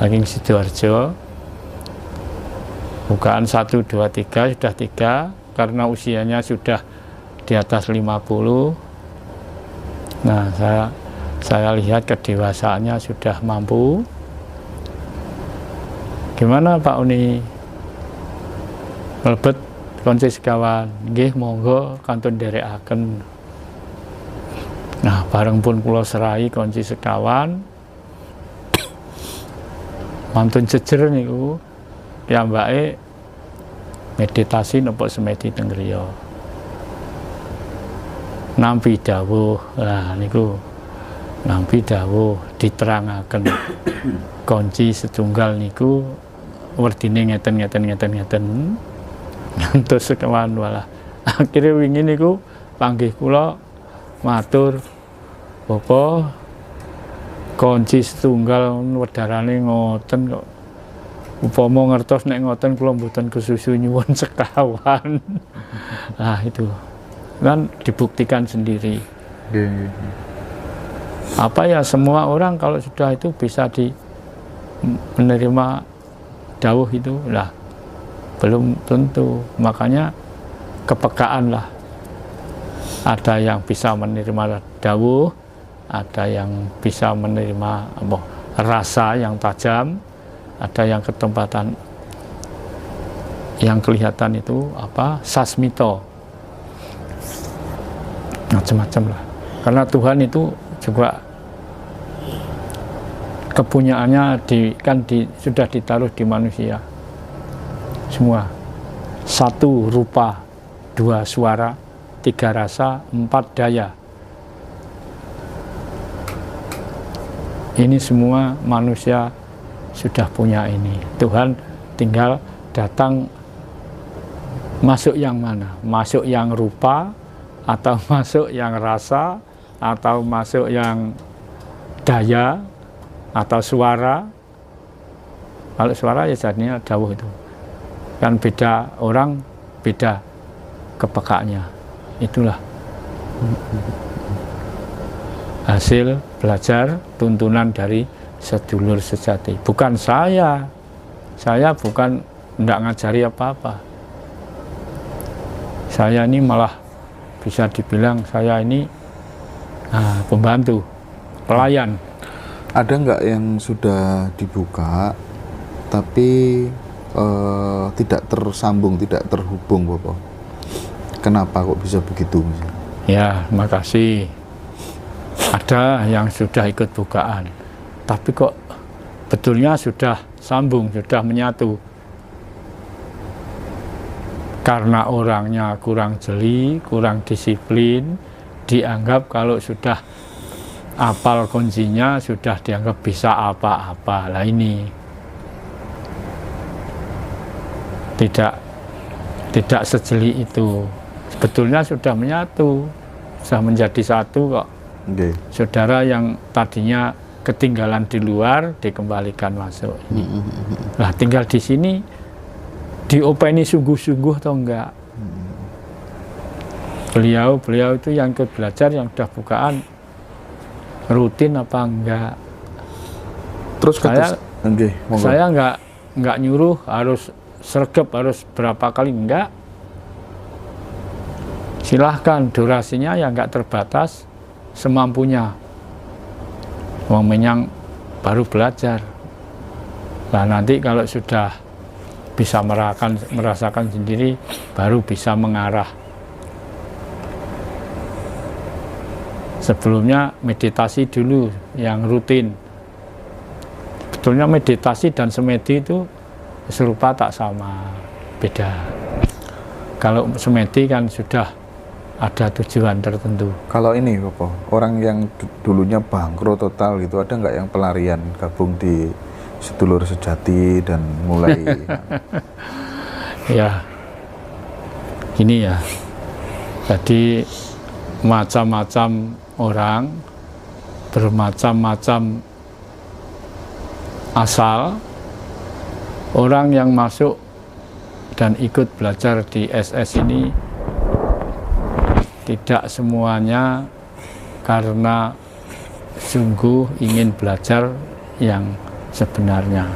saking Sidoarjo. Bukaan 1, 2, 3 sudah 3 karena usianya sudah di atas 50. Nah, saya lihat kedewasaannya sudah mampu. Gimana Pak Uni? Melebet konci sekawan, nggih monggo kantun nderekaken. Nah, bareng pun kula serai konci sekawan. Mantun jejer niku piyambake meditasi napa semedi teng griya. Nampi dawuh, nah niku nampi dawuh diterangaken kunci setunggal niku werdine ngeten. Ngantos sekawan walah. Akhire wingi niku panggih kula matur, Bapak kunci setunggal wedharane ngoten kok. Upama ngertos nek ngoten kula mboten kesusu nyuwun sekawan. Nah itu kan dibuktikan sendiri. Apa ya, semua orang kalau sudah itu bisa menerima dawuh itu lah, belum tentu. Makanya kepekaan lah. Ada yang bisa menerima dawuh, ada yang bisa menerima rasa yang tajam, ada yang ketempatan yang kelihatan itu sasmito, macam-macam lah. Karena Tuhan itu juga kepunyaannya sudah ditaruh di manusia semua. 1 rupa, 2 suara, 3 rasa, 4 daya. Ini semua manusia sudah punya ini. Tuhan tinggal datang masuk yang mana? Masuk yang rupa, atau masuk yang rasa, atau masuk yang daya, atau suara. Kalau suara ya jadinya dawuh itu. Kan beda orang, beda kepekaannya. Itulah hasil belajar tuntunan dari sedulur sejati. Bukan saya bukan tidak ngajari apa-apa. Saya ini malah bisa dibilang saya ini pembantu, pelayan. Ada nggak yang sudah dibuka tapi tidak tersambung, tidak terhubung, Bapak? Kenapa kok bisa begitu? Ya, makasih. Ada yang sudah ikut bukaan, tapi kok betulnya sudah sambung, sudah menyatu. Karena orangnya kurang jeli, kurang disiplin, dianggap kalau sudah apal kuncinya sudah dianggap bisa apa-apa. Lah ini tidak sejeli itu. Sebetulnya sudah menyatu, sudah menjadi satu kok. Okay. Saudara yang tadinya ketinggalan di luar dikembalikan masuk ini. Lah tinggal di sini diopeni sungguh-sungguh atau enggak. Beliau itu yang ikut belajar, yang sudah bukaan rutin apa enggak. Terus saya enggak nyuruh harus sregep, harus berapa kali, enggak. Silahkan, durasinya yang enggak terbatas, semampunya. Wong menyang baru belajar. Nah nanti kalau sudah bisa merasakan sendiri, baru bisa mengarah. Sebelumnya meditasi dulu yang rutin. Sebetulnya meditasi dan semedi itu serupa tak sama, beda. Kalau semedi kan sudah ada tujuan tertentu. Kalau ini Bapak, orang yang dulunya bangkrut total gitu, ada nggak yang pelarian gabung di sedulur sejati dan mulai ya ini ya, jadi macam-macam orang, bermacam-macam asal. Orang yang masuk dan ikut belajar di SS ini tidak semuanya karena sungguh ingin belajar yang sebenarnya.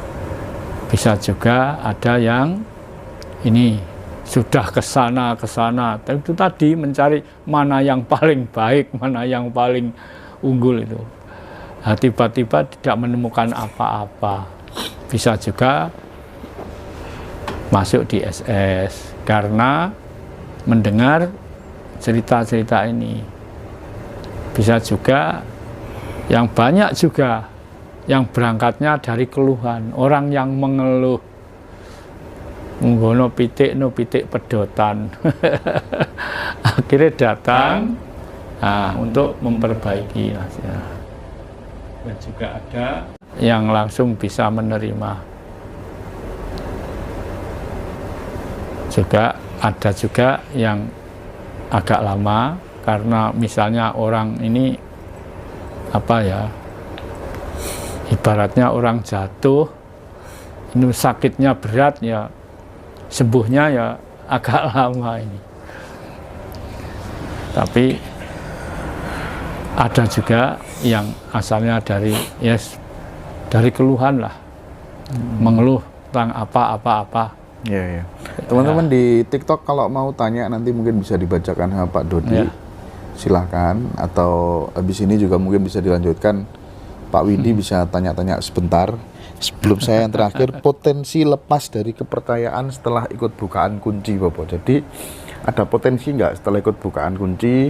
Bisa juga ada yang ini sudah ke sana, tapi itu tadi mencari mana yang paling baik, mana yang paling unggul itu. Nah, tiba-tiba tidak menemukan apa-apa. Bisa juga masuk di SS karena mendengar cerita-cerita ini. Bisa juga yang banyak juga yang berangkatnya dari keluhan, orang yang mengeluh nggono pitik pedotan. Akhirnya datang untuk memperbaiki. Dan juga ada yang langsung bisa menerima. Juga ada juga yang agak lama, karena misalnya orang ini ibaratnya orang jatuh, ini sakitnya berat ya, sembuhnya ya agak lama ini. Tapi ada juga yang asalnya dari keluhan lah, mengeluh tentang apa-apa. Ya. Teman-teman di TikTok kalau mau tanya nanti mungkin bisa dibacakan sama Pak Dodi. Silahkan, atau habis ini juga mungkin bisa dilanjutkan. Pak Widi bisa tanya-tanya sebentar. Sebelum saya yang terakhir, potensi lepas dari kepercayaan setelah ikut bukaan kunci, Bapak. Jadi ada potensi nggak setelah ikut bukaan kunci,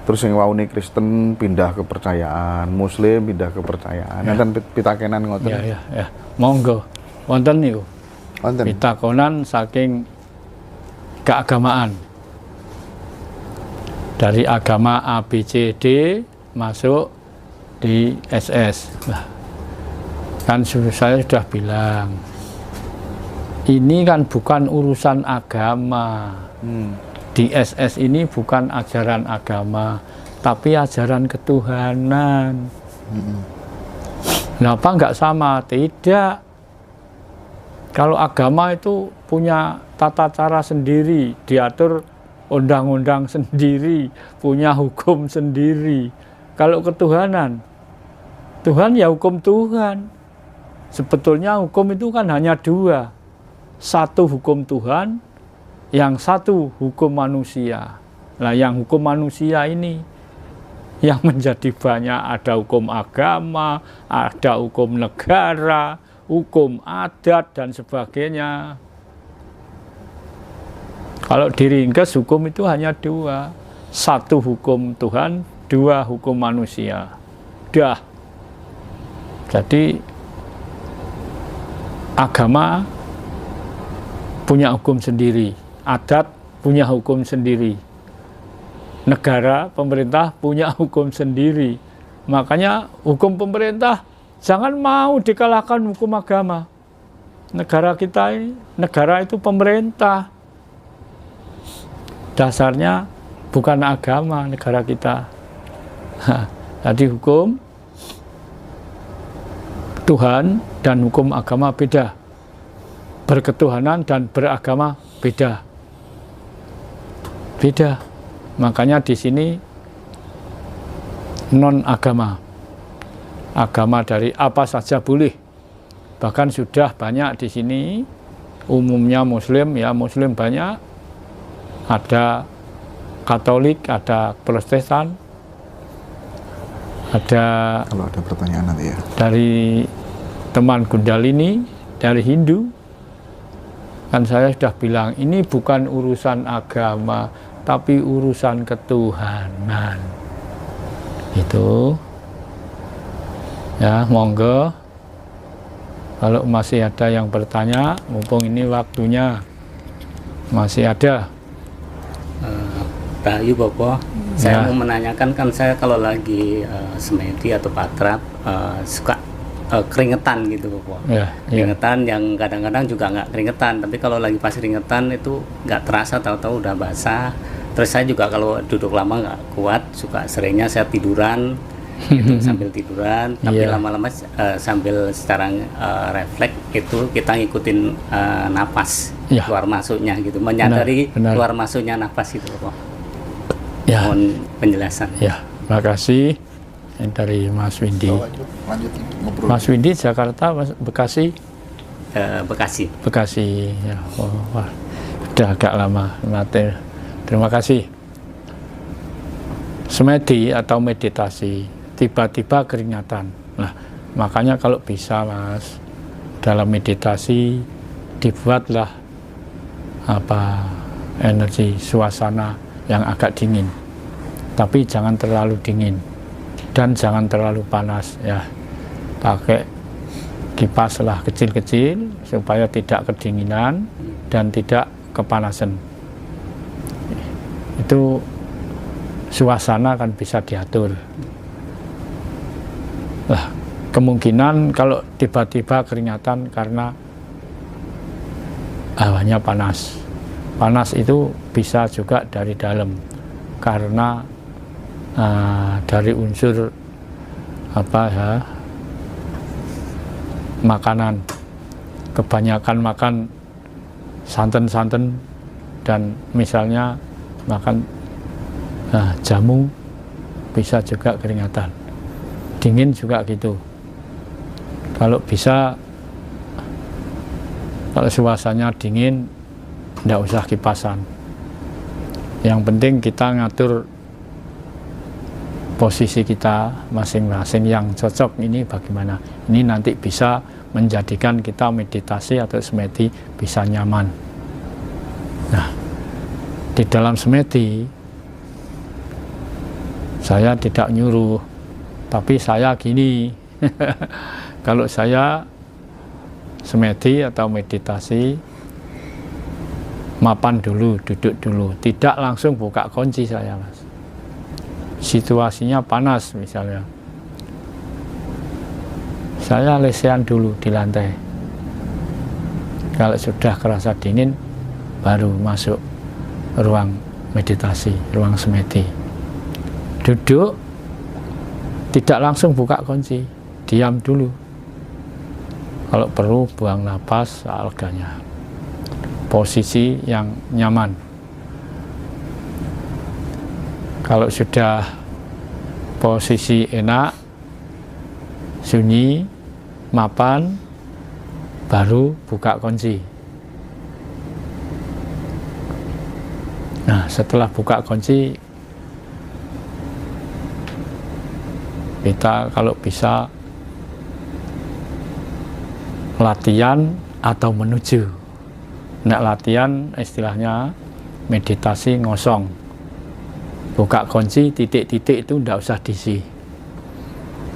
terus yang wauni Kristen pindah kepercayaan, Muslim pindah kepercayaan, nanti pitakenan ngoten. Ya. Monggo, wonten niku. Pitakonan saking keagamaan. Dari agama A, B, C, D masuk di SS. Kan saya sudah bilang, ini kan bukan urusan agama. Di SS ini bukan ajaran agama, tapi ajaran ketuhanan. Kenapa nggak sama? Tidak. Kalau agama itu punya tata cara sendiri, diatur undang-undang sendiri, punya hukum sendiri. Kalau ketuhanan, Tuhan ya hukum Tuhan. Sebetulnya hukum itu kan hanya dua. Satu hukum Tuhan, yang satu hukum manusia. Nah, yang hukum manusia ini yang menjadi banyak, ada hukum agama, ada hukum negara, hukum adat dan sebagainya. Kalau diringkas hukum itu hanya dua. Satu hukum Tuhan, dua hukum manusia. Dah. Jadi agama punya hukum sendiri, adat punya hukum sendiri, negara, pemerintah punya hukum sendiri. Makanya hukum pemerintah jangan mau dikalahkan hukum agama. Negara kita ini, negara itu pemerintah. Dasarnya bukan agama negara kita. Jadi hukum Tuhan dan hukum agama beda. Berketuhanan dan beragama beda. Beda. Makanya di sini non agama. Agama dari apa saja boleh. Bahkan sudah banyak di sini, umumnya Muslim, ya Muslim banyak. Ada Katolik, ada Protestan, ada, kalau ada pertanyaan nanti ya, dari teman Kundalini, dari Hindu. Kan saya sudah bilang, ini bukan urusan agama, tapi urusan ketuhanan. Itu. Ya, monggo. Kalau masih ada yang bertanya, mumpung ini waktunya masih ada. Rahayu Bapak, saya mau menanyakan, kan saya kalau lagi semedi atau patrap suka keringetan gitu Bapak. Keringetan yang kadang-kadang juga nggak keringetan, tapi kalau lagi pas keringetan itu nggak terasa, tahu-tahu udah basah. Terus saya juga kalau duduk lama nggak kuat, suka seringnya saya tiduran gitu, sambil tiduran, tapi lama-lama sambil secara refleks itu kita ngikutin napas keluar masuknya gitu, menyadari keluar masuknya napas itu Bapak. Mohon penjelasan. Ya, makasih. dari Mas Windy. Lanjut, ngobrol. Mas Windy Jakarta, Bekasi. Bekasi. Bekasi. Ya, wah, udah agak lama mati. Terima kasih. Semedi atau meditasi, tiba-tiba keringatan. Nah, makanya kalau bisa Mas, dalam meditasi dibuatlah energi suasana yang agak dingin, tapi jangan terlalu dingin dan jangan terlalu panas ya. Pakai kipas lah kecil-kecil supaya tidak kedinginan dan tidak kepanasan. Itu suasana kan bisa diatur. Lah, kemungkinan kalau tiba-tiba keringatan karena hawanya panas. Panas itu bisa juga dari dalam karena dari unsur makanan. Kebanyakan makan santan-santan dan misalnya makan jamu bisa juga keringatan. Dingin juga gitu. Kalau bisa, kalau suasananya dingin, tidak usah kipasan. Yang penting kita ngatur posisi kita masing-masing yang cocok ini bagaimana. Ini nanti bisa menjadikan kita meditasi atau semedi bisa nyaman. Nah, di dalam semedi saya tidak nyuruh, tapi saya gini. Kalau saya semedi atau meditasi, mapan dulu, duduk dulu, tidak langsung buka kunci saya, Mas. Situasinya panas misalnya, saya lesehan dulu di lantai. Kalau sudah kerasa dingin, baru masuk ruang meditasi, ruang semedi. Duduk, tidak langsung buka kunci, diam dulu. Kalau perlu buang napas seleganya. Posisi yang nyaman. Kalau sudah posisi enak, sunyi, mapan, baru buka kunci. Nah, setelah buka kunci, kita kalau bisa latihan atau menuju. Nah, latihan istilahnya meditasi ngosong. Buka kunci, titik-titik itu tidak usah diisi.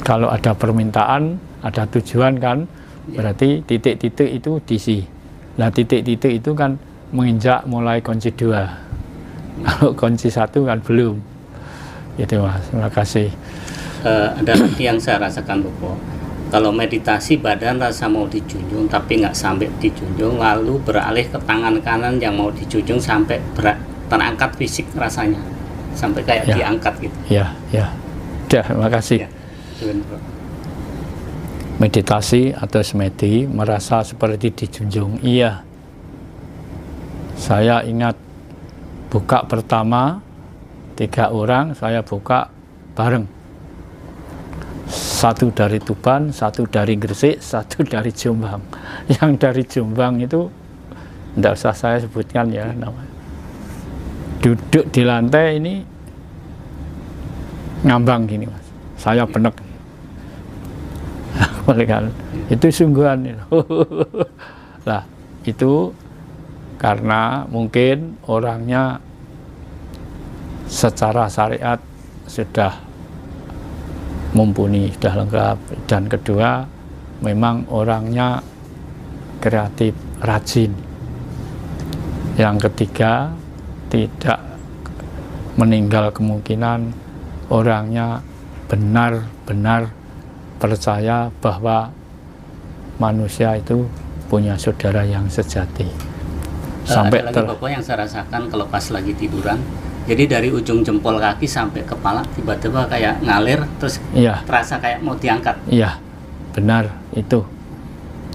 Kalau ada permintaan, ada tujuan kan, berarti titik-titik itu diisi. Nah, titik-titik itu kan menginjak mulai kunci 2. Kalau kunci 1 kan belum. Itu Mas, terima kasih. Ada lagi yang saya rasakan Bopo. Kalau meditasi badan rasa mau dijunjung tapi nggak sampai dijunjung, lalu beralih ke tangan kanan yang mau dijunjung sampai terangkat fisik rasanya, sampai kayak diangkat gitu. Ya. Terima kasih. Ya. Meditasi atau semedi merasa seperti dijunjung. Iya. Saya ingat buka pertama 3 orang saya buka bareng. 1 dari Tuban, 1 dari Gresik, 1 dari Jombang. Yang dari Jombang itu tidak usah saya sebutkan ya namanya. Duduk di lantai ini ngambang gini Mas. Saya benek. Itu sungguhan. Lah, itu karena mungkin orangnya secara syariat sudah mumpuni, sudah lengkap, dan kedua memang orangnya kreatif, rajin. Yang ketiga tidak meninggal kemungkinan orangnya benar-benar percaya bahwa manusia itu punya saudara yang sejati. Sampai ada lagi Bapak yang saya rasakan kalau pas lagi tiduran. Jadi dari ujung jempol kaki sampai kepala tiba-tiba kayak ngalir terus terasa kayak mau diangkat. Iya, benar itu.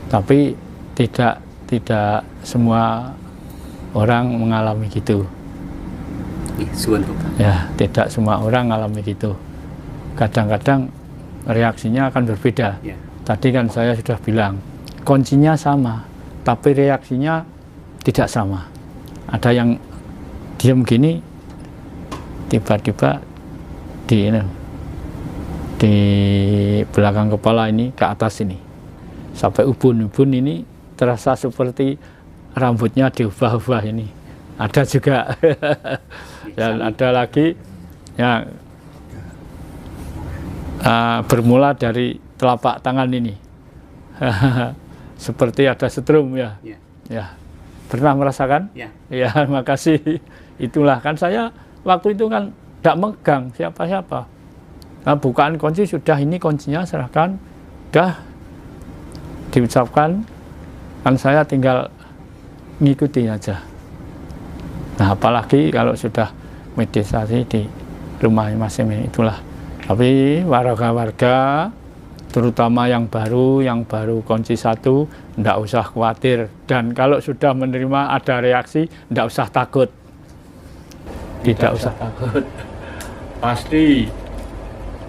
Tapi tidak semua orang mengalami gitu. Ya, tidak semua orang mengalami gitu. kadang-kadang reaksinya akan berbeda. Ya. Tadi kan saya sudah bilang, kuncinya sama, tapi reaksinya tidak sama. Ada yang diam gini, tiba-tiba di belakang kepala ini ke atas ini, sampai ubun-ubun ini terasa seperti rambutnya diubah-ubah ini. Ada juga. Dan ada lagi yang bermula dari telapak tangan ini. Seperti ada setrum ya. Ya. Pernah merasakan? Ya, makasih. Itulah kan saya waktu itu kan tidak megang siapa-siapa. Nah, bukaan kunci sudah, ini kuncinya serahkan, dah diucapkan, kan saya tinggal ngikuti aja. Nah, apalagi kalau sudah meditasi di rumah masing-masing, itulah. Tapi warga-warga, terutama yang baru kunci 1, tidak usah khawatir. Dan kalau sudah menerima ada reaksi, tidak usah takut. Tidak usah takut. Pasti.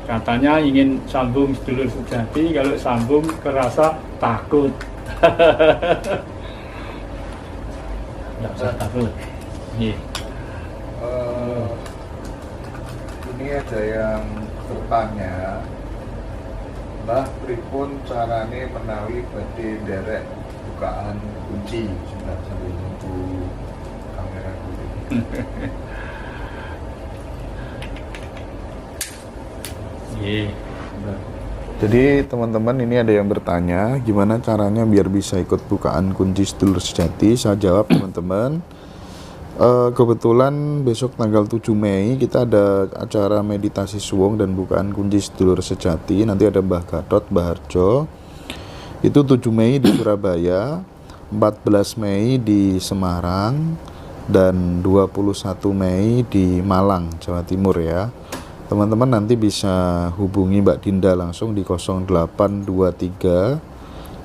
Katanya ingin sambung sedulur sejati, kalau sambung kerasa takut. Tidak usah takut. Ini ada yang bertanya, Mbah pripun carane menawi badhe nderek bukaan kunci sambil nunggu kamera dulu. Jadi teman-teman ini ada yang bertanya gimana caranya biar bisa ikut bukaan kunci sedulur sejati. Saya jawab teman-teman, kebetulan besok tanggal 7 Mei kita ada acara meditasi suwung dan bukaan kunci sedulur sejati. Nanti ada Mbah Gatot, Mbah Harjo. Itu 7 Mei di Surabaya, 14 Mei di Semarang, dan 21 Mei di Malang, Jawa Timur ya. Teman-teman nanti bisa hubungi Mbak Dinda langsung di 0823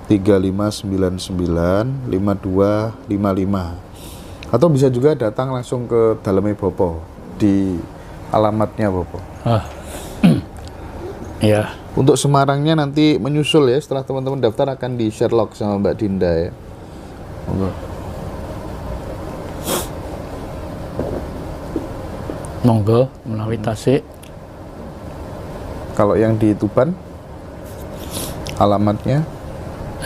3599 5255, atau bisa juga datang langsung ke Daleme Bopo di alamatnya Bopo. Ya. Untuk Semarangnya nanti menyusul ya, setelah teman-teman daftar akan di share log sama Mbak Dinda ya. Monggo menawi tasik. Kalau yang di Tuban alamatnya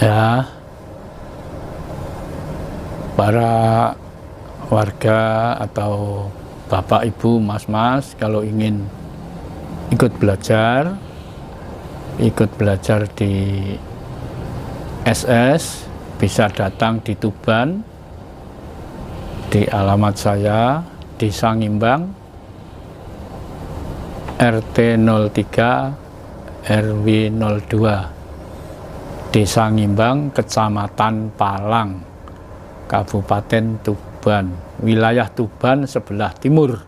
ya, para warga atau bapak ibu mas-mas kalau ingin ikut belajar di SS, bisa datang di Tuban di alamat saya di Sangimbang, RT 03 RW 02, Desa Ngimbang, Kecamatan Palang, Kabupaten Tuban, wilayah Tuban sebelah timur.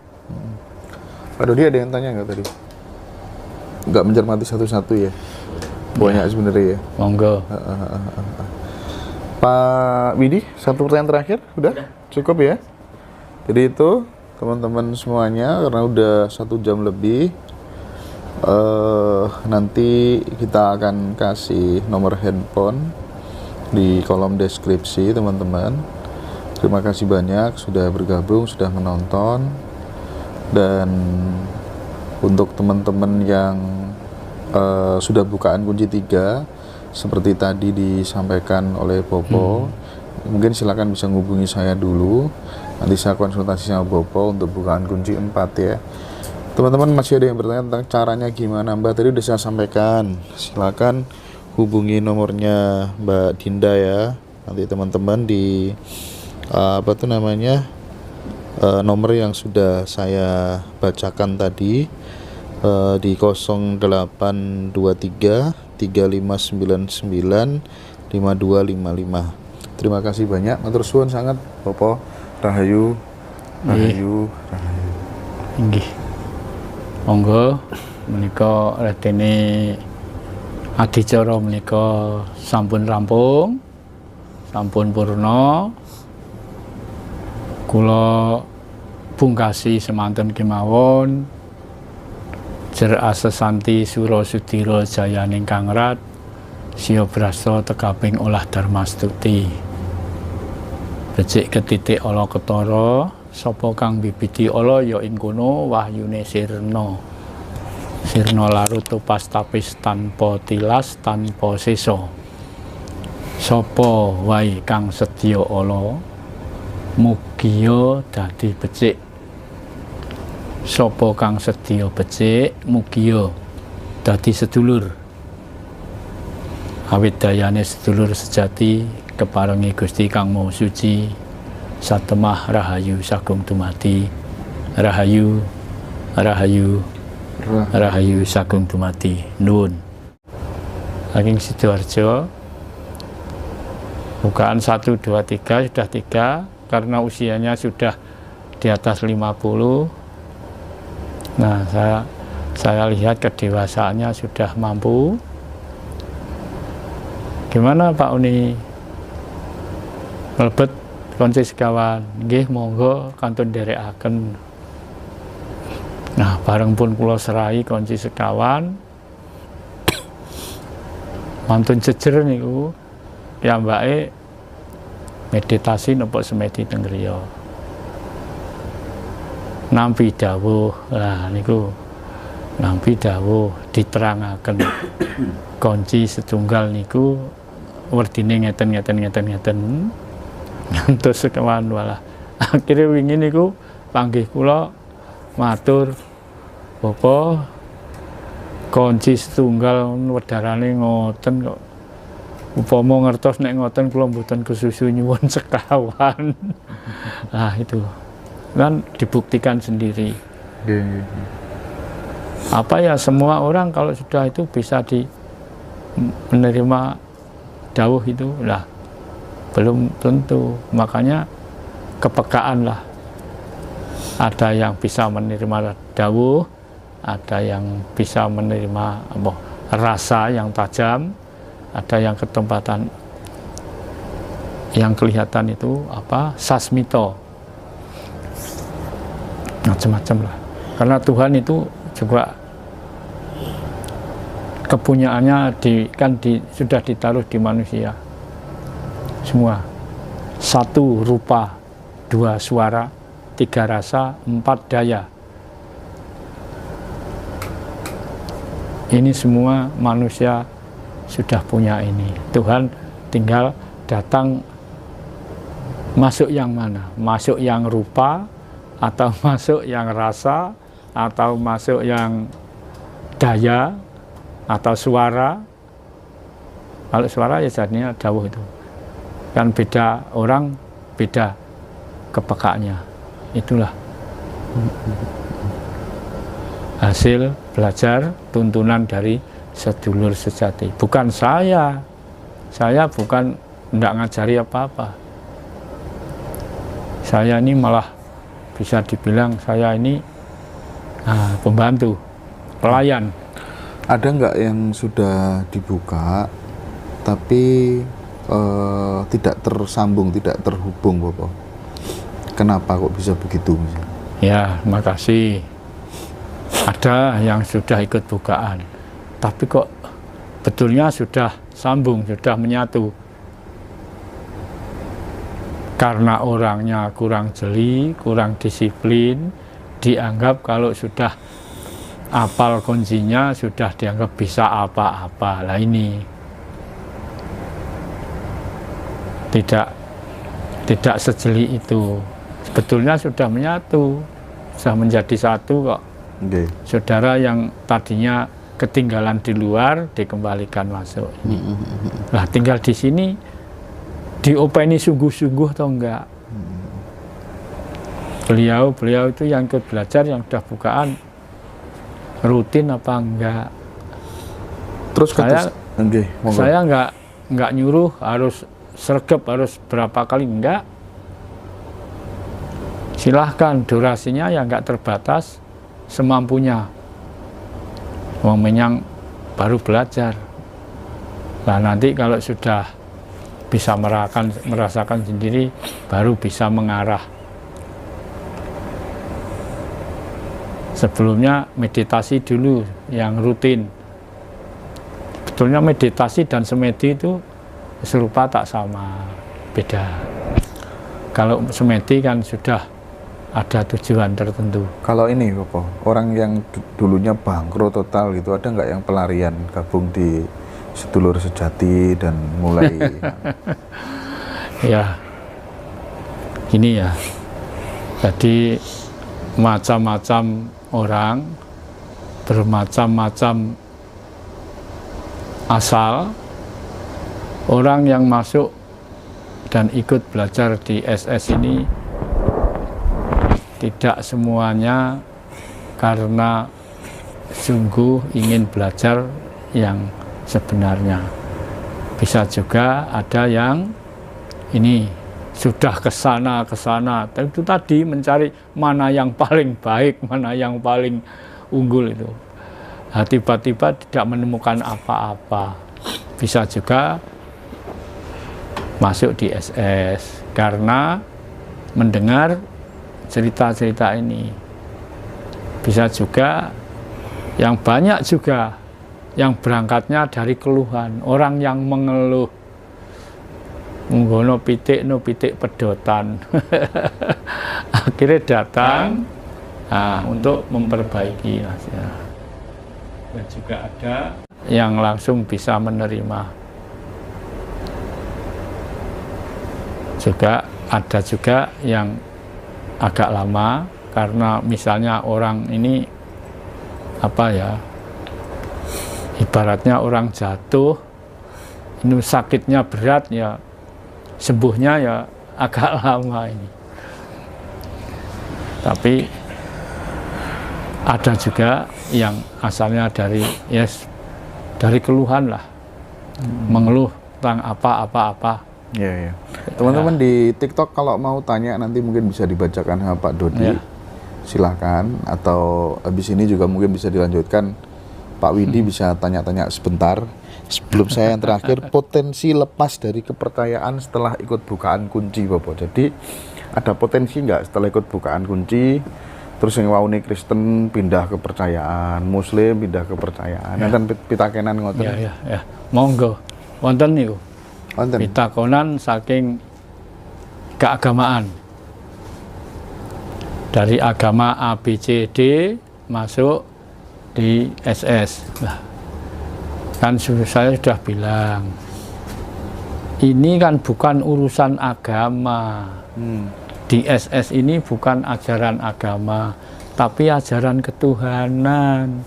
Pak Dodi ada yang tanya nggak tadi? Nggak mencermati satu-satu ya? Banyak sebenarnya ya? Monggo. Pak Widi, satu pertanyaan terakhir? Udah? Cukup ya? Jadi itu teman-teman semuanya, karena udah 1 jam lebih, nanti kita akan kasih nomor handphone di kolom deskripsi teman-teman. Terima kasih banyak sudah bergabung, sudah menonton. Dan untuk teman-teman yang sudah bukaan kunci 3 seperti tadi disampaikan oleh Bopo, mungkin silakan bisa menghubungi saya dulu. Nanti saya konsultasi sama Bopo untuk bukaan kunci 4 ya. Teman-teman masih ada yang bertanya tentang caranya gimana, Mbak? Tadi udah saya sampaikan. Silakan hubungi nomornya Mbak Dinda ya. Nanti teman-teman di nomor yang sudah saya bacakan tadi di 0823 3599 5255. Terima kasih banyak. Matur suwun sangat Bopo. Rahayu, rahayu, rahayu. Inggih. Monggo menika retene adicara menika sampun rampung, sampun purna. Kula pungkasi semanten kemawon. Jer asesanti sura sudira jayaning kangrat siya brasta tekaping olah darmastuti. Becik ketitik ala ketara sapa kang bibidi ala ya ing kono wahyune sirna. Sirna larut tupas tapis tanpa tilas tanpa sesa. Sapa wae kang sedya ala mugiya dadi becik. Sapa kang sedya becik mugiya dadi sedulur. Awit dayane sedulur sejati keparengi Gusti Kang Maha Suci satemah rahayu sagung dumadi. Rahayu rahayu rahayu sagung dumadi. Nuwun. Saking Sidoarjo bukaan 1, 2, 3 sudah 3 karena usianya sudah di atas 50. Nah, saya lihat kedewasaannya sudah mampu. Gimana Pak Uni? Melebet konci sekawan, nggih monggo kantun nderekaken. Nah, bareng pun kula serai konci sekawan. Mantun jejer niku piyambake meditasi napa semedi teng griya. Nampi dawuh, lah niku nampi dawuh diterangaken kunci setunggal niku werdine ngeten. Ngantos sekawan walah. Akhire wingi niku panggih kula matur, Bapak kunci setunggal wedarane ngoten kok. Upama ngertos nek ngoten kula mboten kesusu nyuwun sekawan. Nah itu kan dibuktikan sendiri. Apa ya, semua orang kalau sudah itu bisa menerima dawuh itu lah, belum tentu. Makanya kepekaan lah. Ada yang bisa menerima dawuh, ada yang bisa menerima rasa yang tajam, ada yang ketempatan yang kelihatan itu sasmito, macam-macam lah. Karena Tuhan itu juga kepunyaannya sudah ditaruh di manusia semua. 1 rupa, 2 suara, 3 rasa, 4 daya. Ini semua manusia sudah punya ini. Tuhan tinggal datang masuk yang mana? Masuk yang rupa, atau masuk yang rasa, atau masuk yang daya, atau suara. Kalau suara ya jadinya dawuh itu. Kan beda orang, beda kepekaannya. Itulah hasil belajar tuntunan dari sedulur sejati. Bukan saya bukan tidak ngajari apa-apa. Saya ini malah bisa dibilang saya ini pembantu, pelayan. Ada nggak yang sudah dibuka tapi tidak tersambung, tidak terhubung, Bapak? Kenapa kok bisa begitu? Ya, makasih. Ada yang sudah ikut bukaan, tapi kok betulnya sudah sambung, sudah menyatu. Karena orangnya kurang jeli, kurang disiplin, dianggap kalau sudah apal kuncinya sudah dianggap bisa apa-apa. Lah ini tidak sejeli itu. Sebetulnya sudah menyatu, sudah menjadi satu kok. Okay. Saudara yang tadinya ketinggalan di luar dikembalikan masuk ini. Lah tinggal di sini diopeni sungguh-sungguh atau enggak. Beliau itu yang ikut belajar, yang sudah bukaan rutin apa enggak. Terus saya enggak nyuruh harus sregep, harus berapa kali, enggak. Silahkan, durasinya yang enggak terbatas, semampunya. Yang baru belajar. Nah nanti kalau sudah bisa merasakan sendiri, baru bisa mengarah. Sebelumnya meditasi dulu yang rutin. Sebetulnya meditasi dan semedi itu serupa tak sama, beda. Kalau semedi kan sudah ada tujuan tertentu. Kalau ini Bapak, orang yang dulunya bangkrut total gitu, ada nggak yang pelarian gabung di Sedulur Sejati dan mulai ya ini ya, jadi macam-macam orang, bermacam-macam asal. Orang yang masuk dan ikut belajar di SS ini tidak semuanya karena sungguh ingin belajar yang sebenarnya. Bisa juga ada yang ini sudah ke sana, tapi itu tadi mencari mana yang paling baik, mana yang paling unggul itu. Nah, tiba-tiba tidak menemukan apa-apa. Bisa juga masuk di SS karena mendengar cerita-cerita ini. Bisa juga yang banyak juga yang berangkatnya dari keluhan, orang yang mengeluh menggono pitik pedotan. Akhirnya datang untuk memperbaiki. Dan juga ada yang langsung bisa menerima. Juga ada juga yang agak lama, karena misalnya orang ini apa ya, ibaratnya orang jatuh, ini sakitnya berat ya, sembuhnya ya agak lama ini. Tapi ada juga yang asalnya dari dari keluhan lah, mengeluh tentang apa. Ya. Teman-teman di TikTok kalau mau tanya nanti mungkin bisa dibacakan sama Pak Dodi. Silahkan, atau habis ini juga mungkin bisa dilanjutkan. Pak Widi bisa tanya-tanya sebentar. Sebelum saya yang terakhir, potensi lepas dari kepercayaan setelah ikut bukaan kunci, Bapak. Jadi ada potensi nggak setelah ikut bukaan kunci, terus yang wauni Kristen pindah kepercayaan, Muslim pindah kepercayaan, dan pitakenan ngoten. Ya. Monggo, wonten niku. Pitakonan saking keagamaan. Dari agama ABCD masuk di SS. Nah, kan saya sudah bilang, ini kan bukan urusan agama. Di SS ini bukan ajaran agama, tapi ajaran ketuhanan.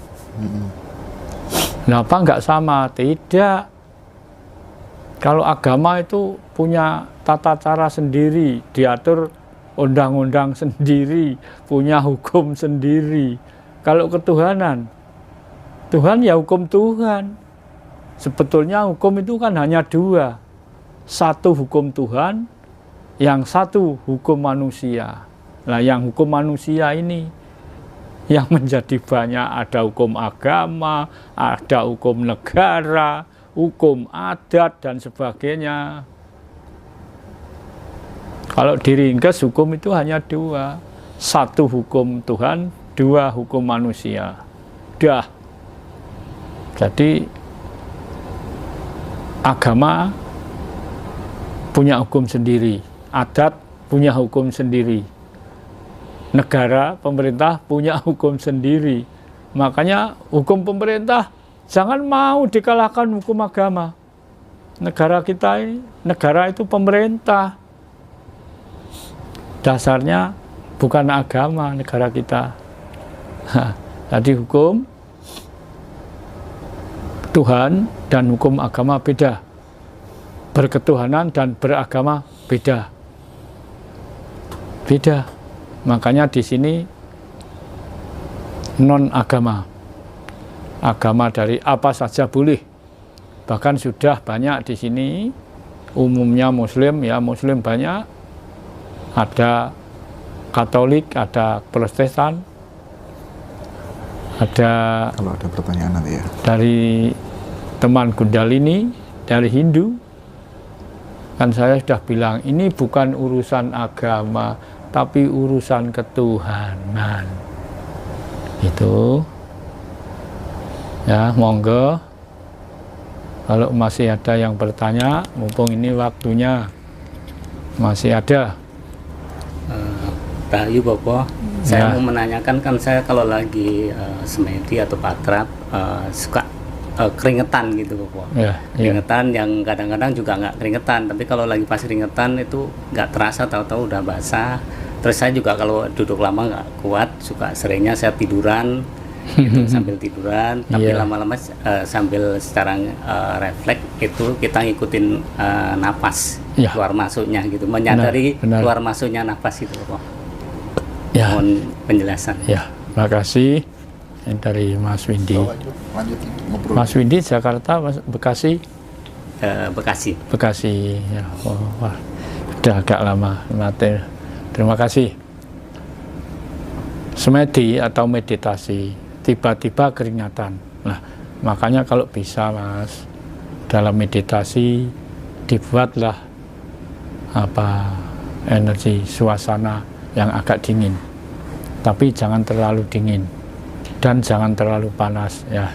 Kenapa nggak sama? Tidak. Kalau agama itu punya tata cara sendiri, diatur undang-undang sendiri, punya hukum sendiri. Kalau ketuhanan, Tuhan ya hukum Tuhan. Sebetulnya hukum itu kan hanya dua. Satu hukum Tuhan, yang satu hukum manusia. Nah, yang hukum manusia ini yang menjadi banyak, ada hukum agama, ada hukum negara, hukum adat, dan sebagainya. Kalau diringkas, hukum itu hanya dua. Satu hukum Tuhan, dua hukum manusia. Dah. Jadi agama punya hukum sendiri, adat punya hukum sendiri, negara, pemerintah punya hukum sendiri. Makanya hukum pemerintah jangan mau dikalahkan hukum agama. Negara kita ini, negara itu pemerintah. Dasarnya bukan agama negara kita. Jadi hukum Tuhan dan hukum agama beda. Berketuhanan dan beragama beda. Beda. Makanya di sini non agama. Agama dari apa saja boleh. Bahkan sudah banyak di sini, umumnya Muslim, ya Muslim banyak. Ada Katolik, ada Protestan, ada, kalau ada pertanyaan nanti ya, dari teman Kundalini, dari Hindu. Kan saya sudah bilang, ini bukan urusan agama, tapi urusan ketuhanan. Itu ya, monggo kalau masih ada yang bertanya, mumpung ini waktunya masih ada. Rahayu Bopo, saya mau menanyakan, kan saya kalau lagi semedi atau patrap suka keringetan gitu Bopo. Keringetan yang kadang-kadang juga nggak keringetan, tapi kalau lagi pas keringetan itu nggak terasa, tahu-tahu udah basah. Terus saya juga kalau duduk lama nggak kuat, suka seringnya saya tiduran gitu, sambil tiduran, tapi lama-lama sambil secara refleks itu kita ngikutin napas keluar masuknya gitu, menyadari keluar masuknya napas itu Bopo. Mohon penjelasan. Terima kasih dari Mas Windy. Mas Windy Jakarta, Bekasi? Bekasi. Ya, wah, udah agak lama mati. Terima kasih. Semedi atau meditasi, tiba-tiba keringatan. Nah, makanya kalau bisa Mas, dalam meditasi dibuatlah energi suasana yang agak dingin, tapi jangan terlalu dingin dan jangan terlalu panas ya.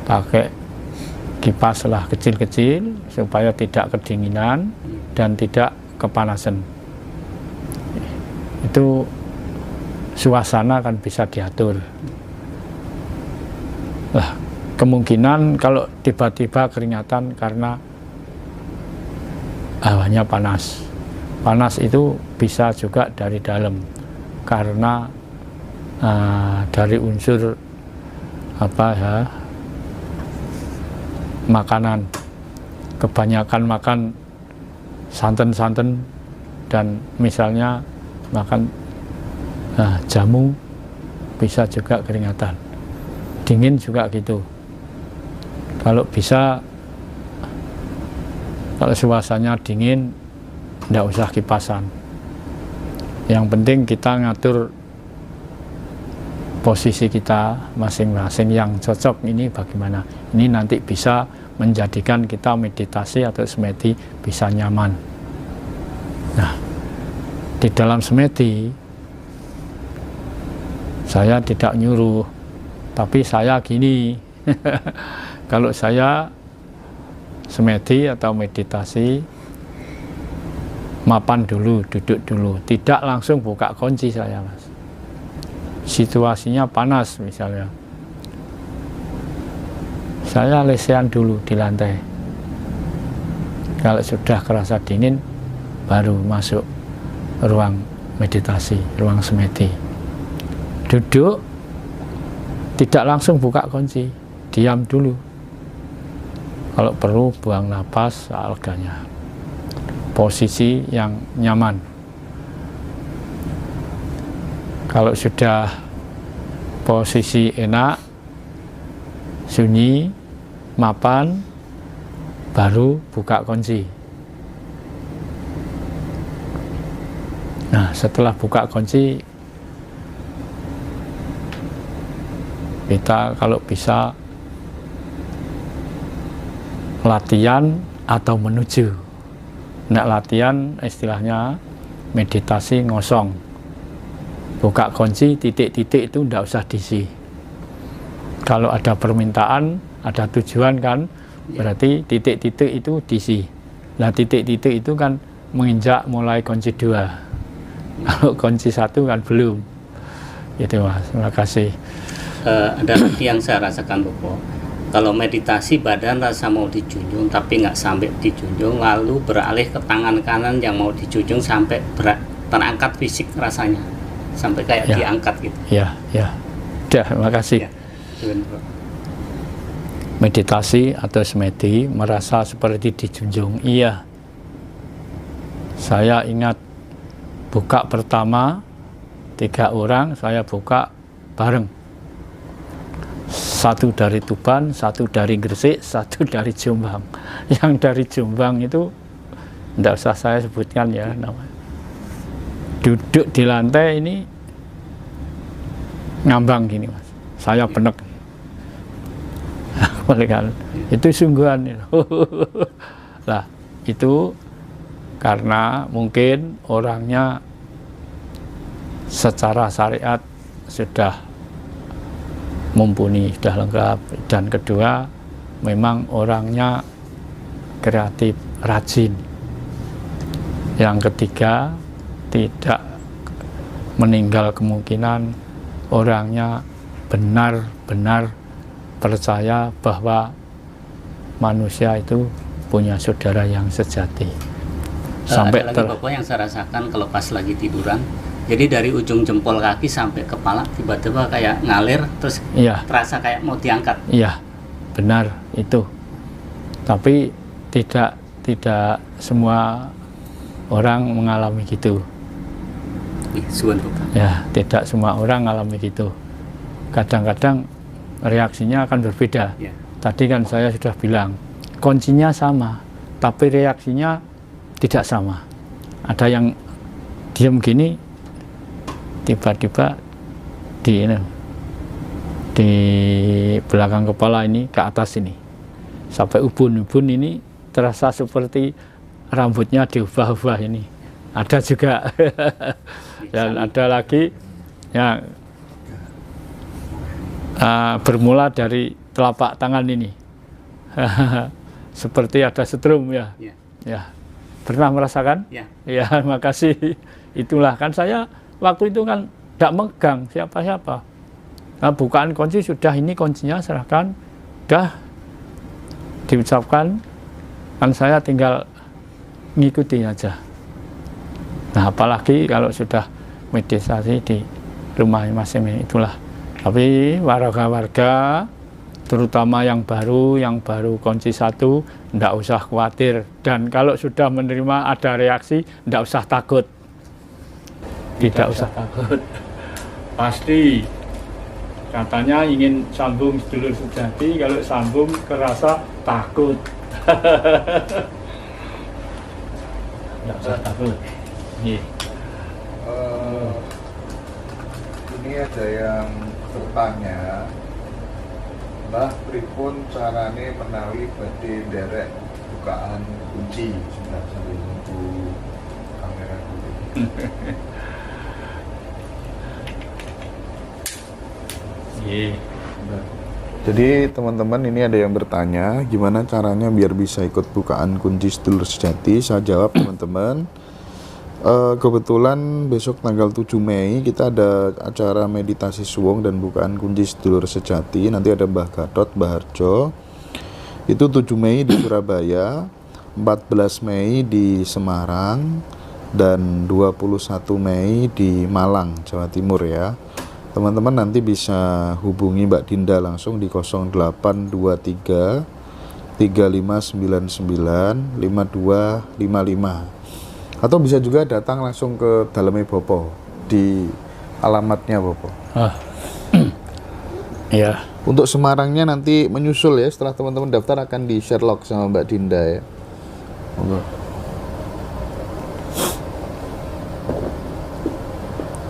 Pakai kipas lah kecil-kecil supaya tidak kedinginan dan tidak kepanasan. Itu suasana kan bisa diatur. Lah, kemungkinan kalau tiba-tiba keringatan karena hawanya panas. Panas itu bisa juga dari dalam, karena dari unsur makanan, kebanyakan makan santan-santan dan misalnya makan jamu, bisa juga keringatan. Dingin juga gitu. Kalau bisa, kalau suasananya dingin, tidak usah kipasan. Yang penting kita ngatur posisi kita masing-masing yang cocok ini bagaimana. Ini nanti bisa menjadikan kita meditasi atau semedi bisa nyaman. Nah, di dalam semedi saya tidak nyuruh, tapi saya gini. Kalau saya semedi atau meditasi, mapan dulu, duduk dulu, tidak langsung buka kunci saya Mas. Situasinya panas misalnya, saya lesehan dulu di lantai. Kalau sudah kerasa dingin, baru masuk ruang meditasi, ruang semedi. Duduk, tidak langsung buka kunci, diam dulu. Kalau perlu buang napas seadanya. Posisi yang nyaman. Kalau sudah posisi enak, sunyi, mapan, baru buka kunci. Nah, setelah buka kunci, kita kalau bisa latihan atau menuju. Nah, latihan istilahnya meditasi ngosong. Buka kunci, titik-titik itu tidak usah diisi. Kalau ada permintaan, ada tujuan kan, berarti titik-titik itu diisi. Nah, titik-titik itu kan menginjak mulai kunci 2. Kalau kunci 1 kan belum. Itu Mas, terima kasih. Ada lagi yang saya rasakan Bopo. Kalau meditasi badan rasa mau dijunjung tapi nggak sampai dijunjung, lalu beralih ke tangan kanan yang mau dijunjung sampai terangkat fisik rasanya, sampai kayak diangkat gitu. Ya. Terima kasih. Meditasi atau semedi merasa seperti dijunjung. Iya. Saya ingat buka pertama 3 orang saya buka bareng. 1 dari Tuban, 1 dari Gresik, 1 dari Jombang. Yang dari Jombang itu tidak usah saya sebutkan ya namanya. Duduk di lantai ini ngambang gini Mas. Saya benek. Itu sungguhan. Lah, itu karena mungkin orangnya secara syariat sudah mumpuni, sudah lengkap. Dan kedua, memang orangnya kreatif, rajin. Yang ketiga, tidak meninggal kemungkinan, orangnya benar-benar percaya bahwa manusia itu punya saudara yang sejati. Sampai ada lagi Bapak yang saya rasakan kalau pas lagi tiduran, jadi dari ujung jempol kaki sampai kepala tiba-tiba kayak ngalir, terus terasa kayak mau diangkat. Iya, benar itu. Tapi tidak semua orang mengalami gitu. Ya, tidak semua orang mengalami gitu. Kadang-kadang reaksinya akan berbeda. Ya. Tadi kan saya sudah bilang, kuncinya sama, tapi reaksinya tidak sama. Ada yang diam gini, tiba-tiba di belakang kepala ini ke atas ini, sampai ubun-ubun ini terasa seperti rambutnya diubah-ubah ini. Ada juga. Dan ada lagi yang bermula dari telapak tangan ini. Seperti ada setrum ya. Ya. Pernah merasakan? Ya, makasih. Itulah kan saya waktu itu kan tidak megang siapa-siapa. Nah, bukaan kunci sudah, ini kuncinya serahkan, sudah diucapkan, kan saya tinggal ngikuti aja. Nah, apalagi kalau sudah meditasi di rumah masing-masing, itulah. Tapi warga-warga, terutama yang baru kunci 1, tidak usah khawatir. Dan kalau sudah menerima ada reaksi, tidak usah takut. Tidak usah takut. Pasti. Katanya ingin sambung sedulur sejati, kalau sambung kerasa takut. Tidak usah takut. Ini ada yang bertanya, Mbah pripun carane menawi badhe nderek bukaan kunci sambil nunggu kamera dulu. Jadi teman-teman, ini ada yang bertanya gimana caranya biar bisa ikut bukaan kunci sedulur sejati. Saya jawab teman-teman, kebetulan besok tanggal 7 Mei kita ada acara meditasi suwung dan bukaan kunci sedulur sejati. Nanti ada Mbah Gatot, Mbah Harjo. Itu 7 Mei di Surabaya, 14 Mei di Semarang, dan 21 Mei di Malang, Jawa Timur ya. Teman-teman nanti bisa hubungi Mbak Dinda langsung di 0823 3599 5255, atau bisa juga datang langsung ke Daleme Bopo di alamatnya Bopo. Ya. Untuk Semarangnya nanti menyusul ya, setelah teman-teman daftar akan di Sherlock sama Mbak Dinda ya.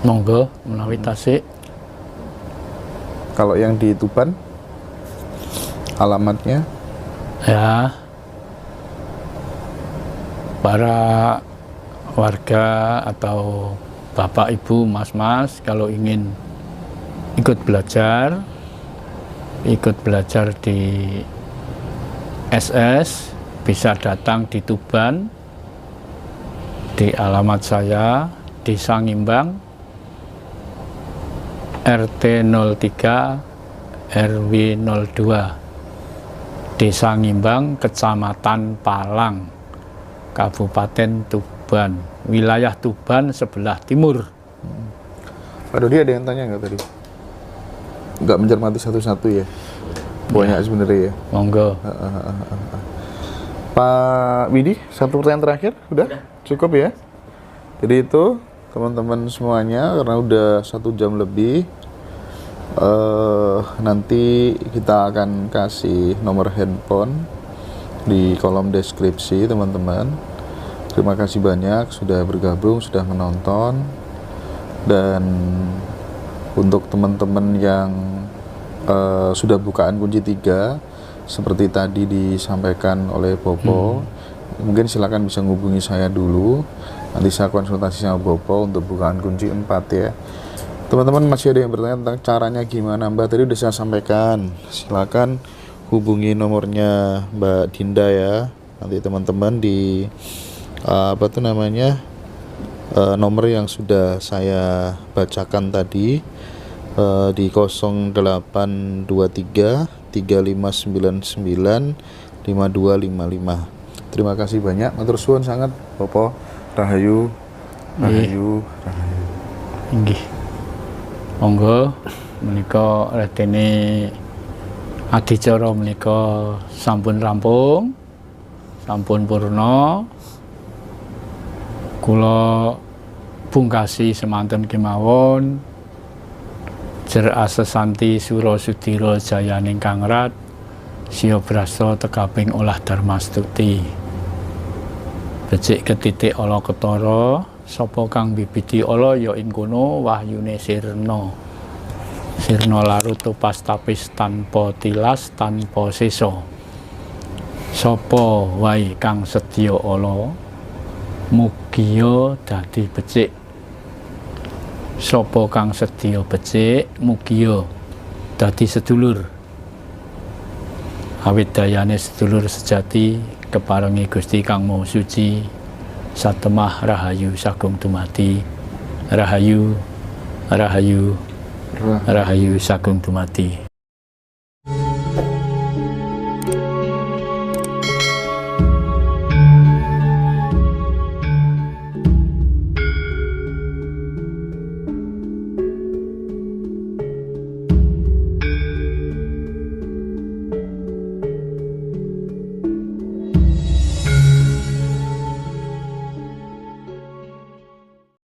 Monggo menawi tasik. Kalau yang di Tuban alamatnya ya, para warga atau bapak ibu mas-mas kalau ingin ikut belajar di SS, bisa datang di Tuban di alamat saya di Sangimbang, RT 03 RW 02, Desa Ngimbang, Kecamatan Palang, Kabupaten Tuban, wilayah Tuban sebelah timur. Pak Dodi ada yang tanya nggak tadi? Nggak mencermati satu-satu ya? Banyak sebenarnya ya. Monggo. Pak Widi, satu pertanyaan terakhir, udah? Cukup ya? Jadi itu teman-teman semuanya, karena udah 1 jam lebih, nanti kita akan kasih nomor handphone di kolom deskripsi teman-teman. Terima kasih banyak sudah bergabung, sudah menonton. Dan untuk teman-teman yang sudah bukaan kunci 3 seperti tadi disampaikan oleh Bopo, mungkin silakan bisa menghubungi saya dulu. Nanti saya konsultasi sama Bopo untuk bukaan kunci 4 ya. Teman-teman masih ada yang bertanya tentang caranya gimana, Mbak? Tadi udah saya sampaikan. Silakan hubungi nomornya Mbak Dinda ya. Nanti teman-teman di nomor yang sudah saya bacakan tadi di 0823 3599 5255. Terima kasih banyak. Matur suwun sangat Bapak. Rahayu. Rahayu. Rahayu. Inggih. Monggo menika retene adicara menika sampun rampung. Sampun purna. Kula pungkasi semanten kemawon jer asesanti sura sudira jayaning kangrat siya brasta tekaping olah darmastukti becik ketitik ala ketara sapa kang bibiti ala ya ing kono wahyune sirna larut tupas tapis tanpa tilas tanpa sesa sapa wae kang sedya ala mugiya dadi becik sapa kang sedya becik mugiya dadi sedulur awit dayane sedulur sejati keparengi Gusti Kang Maha Suci satemah rahayu sagung dumati rahayu rahayu rahayu sagung dumati.